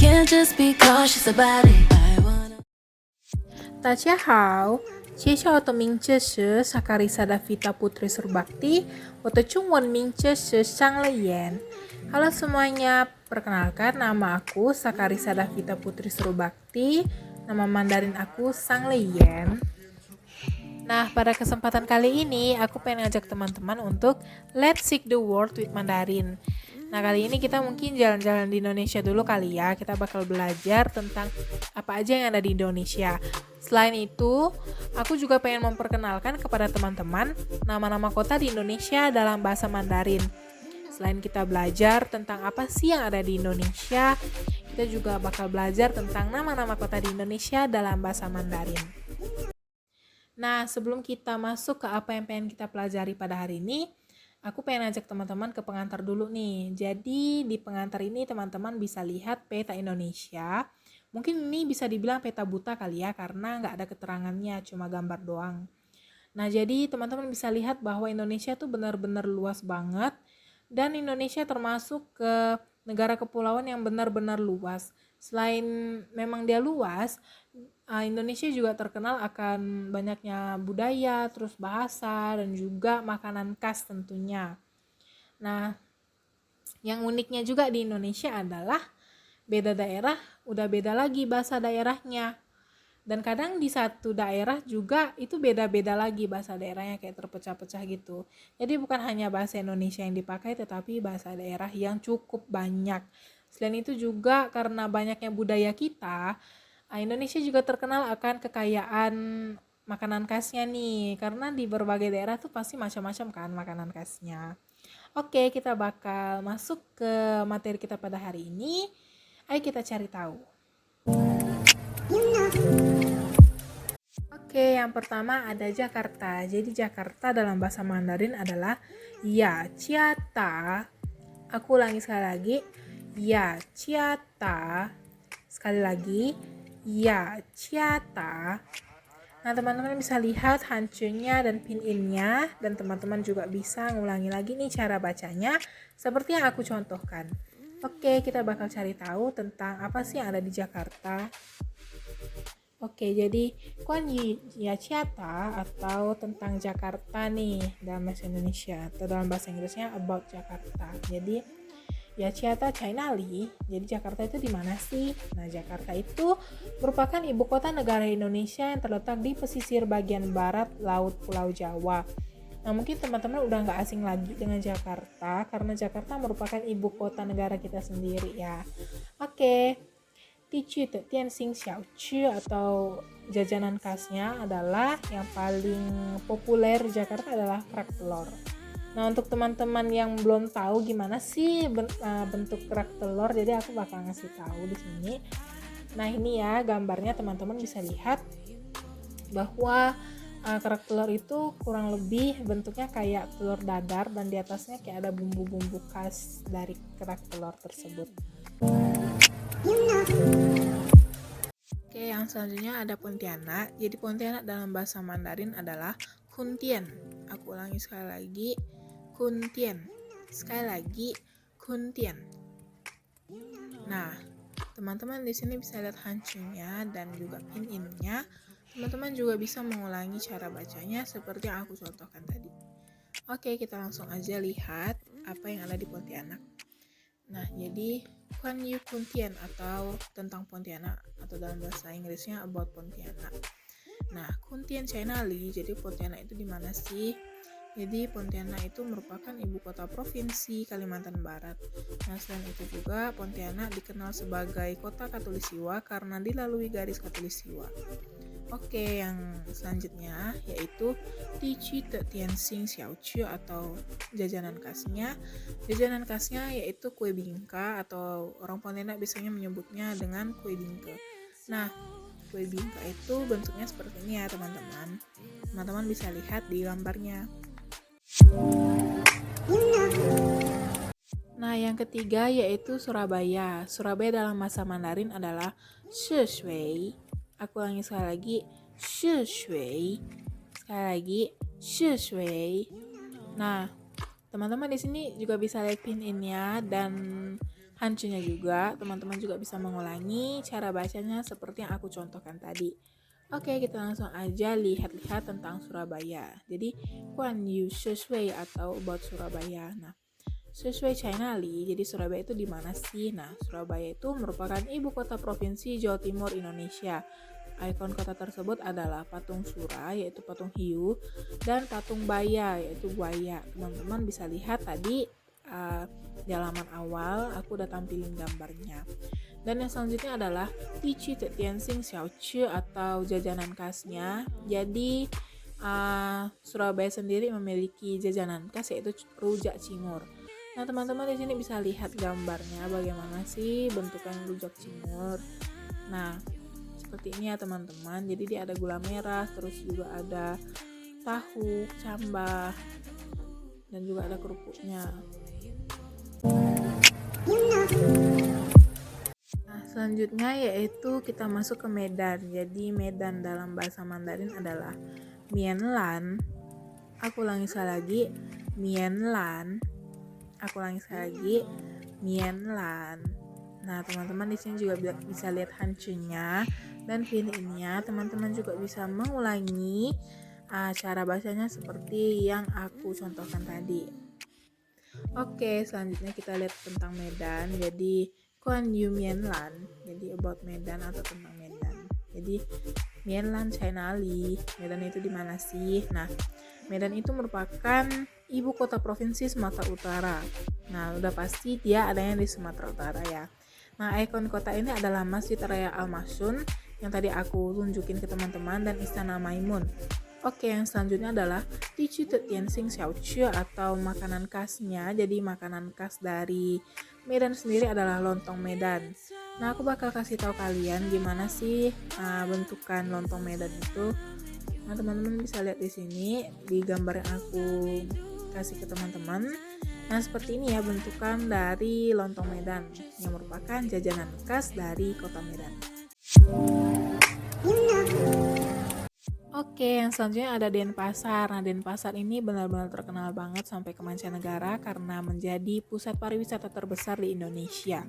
can't just be cautious about it. I wanna 大家好，接下来的名字是萨卡丽萨达维塔 Putri Surbakti atau Chungwon Mingce se Sang Leyen. Halo semuanya, perkenalkan nama aku Sakarisa Davita Putri Surbakti, nama Mandarin aku Sang Leyen. Nah, pada kesempatan kali ini aku pengen ngajak teman-teman untuk Let's Seek the World with Mandarin. Nah, kali ini kita mungkin jalan-jalan di Indonesia dulu kali ya. Kita bakal belajar tentang apa aja yang ada di Indonesia. Selain itu, aku juga pengen memperkenalkan kepada teman-teman nama-nama kota di Indonesia dalam bahasa Mandarin. Selain kita belajar tentang apa sih yang ada di Indonesia, kita juga bakal belajar tentang nama-nama kota di Indonesia dalam bahasa Mandarin. Nah, sebelum kita masuk ke apa yang pengen kita pelajari pada hari ini, aku pengen ajak teman-teman ke pengantar dulu nih. Jadi di pengantar ini teman-teman bisa lihat peta Indonesia. Mungkin ini bisa dibilang peta buta kali ya, karena nggak ada keterangannya, cuma gambar doang. Nah, jadi teman-teman bisa lihat bahwa Indonesia tuh benar-benar luas banget. Dan Indonesia termasuk ke negara kepulauan yang benar-benar luas. Selain memang dia luas, Indonesia juga terkenal akan banyaknya budaya, terus bahasa, dan juga makanan khas tentunya. Nah, yang uniknya juga di Indonesia adalah beda daerah udah beda lagi bahasa daerahnya. Dan kadang di satu daerah juga itu beda-beda lagi bahasa daerahnya, kayak terpecah-pecah gitu. Jadi bukan hanya bahasa Indonesia yang dipakai, tetapi bahasa daerah yang cukup banyak. Selain itu juga karena banyaknya budaya kita, Indonesia juga terkenal akan kekayaan makanan khasnya nih. Karena di berbagai daerah tuh pasti macam-macam kan makanan khasnya. Oke, kita bakal masuk ke materi kita pada hari ini. Ayo kita cari tahu. Oke, yang pertama ada Jakarta. Jadi Jakarta dalam bahasa Mandarin adalah Ya Ciata. Aku ulangi sekali lagi. Ya Ciata. Sekali lagi. Ya Ciata. Nah, teman-teman bisa lihat hancunya dan pin-innya, dan teman-teman juga bisa ngulangi lagi nih cara bacanya seperti yang aku contohkan. Oke, kita bakal cari tahu tentang apa sih yang ada di Jakarta. Oke, jadi Yachiata atau tentang Jakarta nih dalam bahasa Indonesia, atau dalam bahasa Inggrisnya about Jakarta. Jadi Yachiata Chainali, jadi Jakarta itu di mana sih? Nah, Jakarta itu merupakan ibu kota negara Indonesia yang terletak di pesisir bagian barat Laut Pulau Jawa. Nah, mungkin teman-teman udah nggak asing lagi dengan Jakarta, karena Jakarta merupakan ibu kota negara kita sendiri ya. Oke. Tici Tianxing Xiaoqi atau jajanan khasnya adalah yang paling populer di Jakarta adalah kerak telur. Nah, untuk teman-teman yang belum tahu gimana sih bentuk kerak telur, jadi aku bakal ngasih tahu di sini. Nah, ini ya gambarnya, teman-teman bisa lihat bahwa kerak telur itu kurang lebih bentuknya kayak telur dadar, dan di atasnya kayak ada bumbu-bumbu khas dari kerak telur tersebut. Oke, yang selanjutnya ada Pontianak. Jadi Pontianak dalam bahasa Mandarin adalah Kuntien. Aku ulangi sekali lagi, Kuntien. Sekali lagi, Kuntien. Nah, teman-teman di sini bisa lihat hancunya dan juga pin-innya. Teman-teman juga bisa mengulangi cara bacanya seperti yang aku contohkan tadi. Oke, kita langsung aja lihat apa yang ada di Pontianak. Nah, jadi Kuan Yu Kuntien atau tentang Pontianak, atau dalam bahasa Inggrisnya about Pontianak. Nah, Kuntien Chainali, jadi Pontianak itu di mana sih? Jadi Pontianak itu merupakan ibu kota provinsi Kalimantan Barat. Nah, selain itu juga Pontianak dikenal sebagai kota Katulistiwa karena dilalui garis Katulistiwa. Oke, yang selanjutnya yaitu Tici Tianxing Xiaoqi atau jajanan khasnya. Jajanan khasnya yaitu kue bingka, atau orang Pontianak biasanya menyebutnya dengan kue bingke. Nah, kue bingka itu bentuknya seperti ini ya teman-teman. Teman-teman bisa lihat di gambarnya. Nah, yang ketiga yaitu Surabaya. Surabaya dalam bahasa Mandarin adalah Shishui. Aku ulangi sekali lagi, Shishui. Sekali lagi, Shishui. Nah, teman-teman di sini juga bisa lihat pin-innya, dan Hancunya juga, teman-teman juga bisa mengulangi cara bacanya seperti yang aku contohkan tadi. Oke, kita langsung aja lihat-lihat tentang Surabaya. Jadi, Quan Yu Shui atau about Surabaya. Nah, Shui China Li, jadi Surabaya itu di mana sih? Nah, Surabaya itu merupakan ibu kota provinsi Jawa Timur Indonesia. Ikon kota tersebut adalah patung Sura, yaitu patung hiu, dan patung Baya, yaitu buaya. Teman-teman bisa lihat tadi di halaman awal aku udah tampilin gambarnya. Dan yang selanjutnya adalah Tici Tianxing Xiaoqi atau jajanan khasnya. Jadi Surabaya sendiri memiliki jajanan khas yaitu rujak cingur. Nah, teman-teman di sini bisa lihat gambarnya bagaimana sih bentukan rujak cingur. Nah, seperti ini ya teman-teman. Jadi dia ada gula merah, terus juga ada tahu, cambah, dan juga ada kerupuknya. Nah, selanjutnya yaitu kita masuk ke Medan. Jadi Medan dalam bahasa Mandarin adalah Mianlan. Aku ulangi sekali lagi, Mianlan. Aku ulangi sekali lagi, Mianlan. Nah, teman-teman di sini juga bisa lihat hancunya dan pinnya. Teman-teman juga bisa mengulangi cara bacanya seperti yang aku contohkan tadi. Oke, selanjutnya kita lihat tentang Medan. Jadi Quan Yu Mianlan, jadi about Medan atau tentang Medan. Jadi Mianlan China Li, Medan itu di mana sih? Nah, Medan itu merupakan ibu kota provinsi Sumatera Utara. Nah, udah pasti dia adanya di Sumatera Utara ya. Nah, ikon kota ini adalah Masjid Raya Al-Masyun yang tadi aku tunjukin ke teman-teman dan Istana Maimun. Oke, yang selanjutnya adalah Tici Tianxing Xiaoqi atau makanan khasnya. Jadi makanan khas dari Medan sendiri adalah lontong Medan. Nah, aku bakal kasih tahu kalian gimana sih bentukan lontong Medan itu. Nah, teman-teman bisa lihat di sini di gambar yang aku kasih ke teman-teman. Nah, seperti ini ya bentukan dari lontong Medan yang merupakan jajanan khas dari kota Medan. Oke, yang selanjutnya ada Denpasar. Nah, Denpasar ini benar-benar terkenal banget sampai ke mancanegara karena menjadi pusat pariwisata terbesar di Indonesia.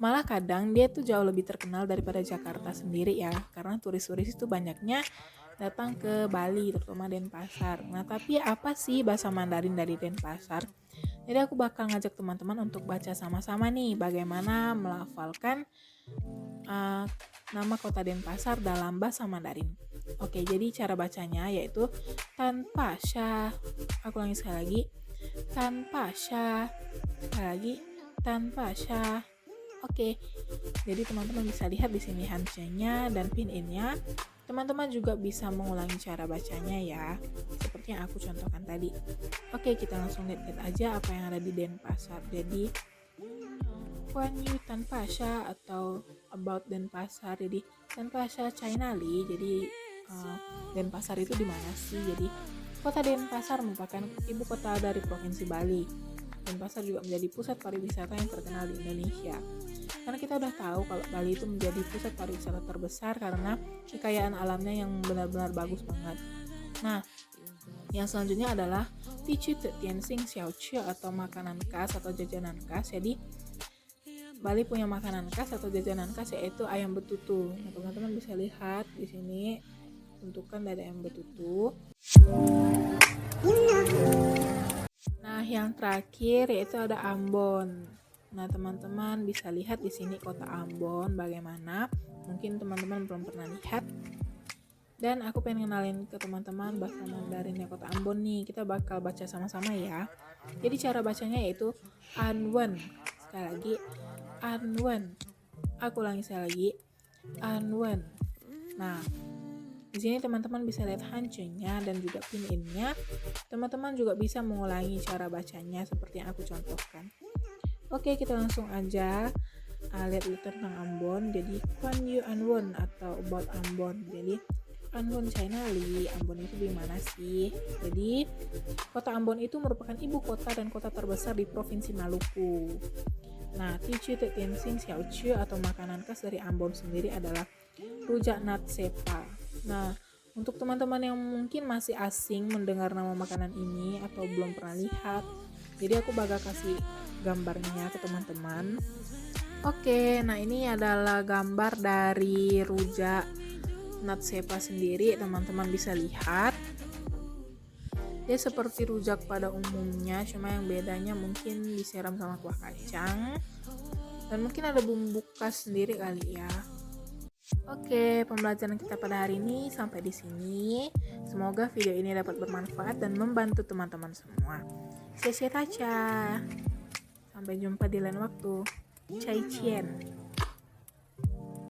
Malah kadang dia tuh jauh lebih terkenal daripada Jakarta sendiri ya, karena turis-turis itu banyaknya datang ke Bali, terutama Denpasar. Nah, tapi apa sih bahasa Mandarin dari Denpasar? Jadi aku bakal ngajak teman-teman untuk baca sama-sama nih bagaimana melafalkan nama kota Denpasar dalam bahasa Mandarin. Oke, jadi cara bacanya yaitu tanpa sya. Aku ulangi sekali lagi. Tanpa sya. Sekali lagi. Tanpa sya. Oke. Jadi teman-teman bisa lihat di sini hancunya dan pin-innya. Teman-teman juga bisa mengulangi cara bacanya ya, seperti yang aku contohkan tadi. Oke, kita langsung lihat aja apa yang ada di Denpasar. Jadi Quan Yu Tanpasha atau about Denpasar. Jadi Tanpasha China Li. Jadi Denpasar itu di mana sih? Jadi kota Denpasar merupakan ibu kota dari provinsi Bali. Denpasar juga menjadi pusat pariwisata yang terkenal di Indonesia. Karena kita udah tahu kalau Bali itu menjadi pusat pariwisata terbesar karena kekayaan alamnya yang benar-benar bagus banget. Nah, yang selanjutnya adalah Tici Tianxing Xiaoqi atau makanan khas atau jajanan khas. Jadi Bali punya makanan khas atau jajanan khas yaitu ayam betutu. Nah, teman-teman bisa lihat di sini bentukan dari ayam betutu. Nah, yang terakhir yaitu ada Ambon. Nah, teman-teman bisa lihat di sini kota Ambon bagaimana. Mungkin teman-teman belum pernah lihat. Dan aku pengen kenalin ke teman-teman bahasa Mandarinnya kota Ambon nih. Kita bakal baca sama-sama ya. Jadi cara bacanya yaitu Anwen. Sekali lagi, Anwen. Aku ulangi sekali lagi, Anwen. Nah, di sini teman-teman bisa lihat hancunya dan juga pin-innya. Teman-teman juga bisa mengulangi cara bacanya seperti yang aku contohkan. Oke, kita langsung aja lihat tentang Ambon. Jadi Quan Yu Anwon atau about Ambon. Jadi Ambon China Li, Ambon itu di mana sih? Jadi kota Ambon itu merupakan ibu kota dan kota terbesar di Provinsi Maluku. Nah, Tici Tianxing Xiaoqi atau makanan khas dari Ambon sendiri adalah rujak nat sepa. Nah, untuk teman-teman yang mungkin masih asing mendengar nama makanan ini atau belum pernah lihat, jadi aku bakal kasih gambarnya ke teman-teman. Oke, nah ini adalah gambar dari rujak natsepa sendiri, teman-teman bisa lihat. Dia seperti rujak pada umumnya, cuma yang bedanya mungkin disiram sama kuah kacang. Dan mungkin ada bumbu khas sendiri kali ya. Oke, pembelajaran kita pada hari ini sampai di sini. Semoga video ini dapat bermanfaat dan membantu teman-teman semua. Xie xie tacha. Sampai jumpa di lain waktu. Cai Cien.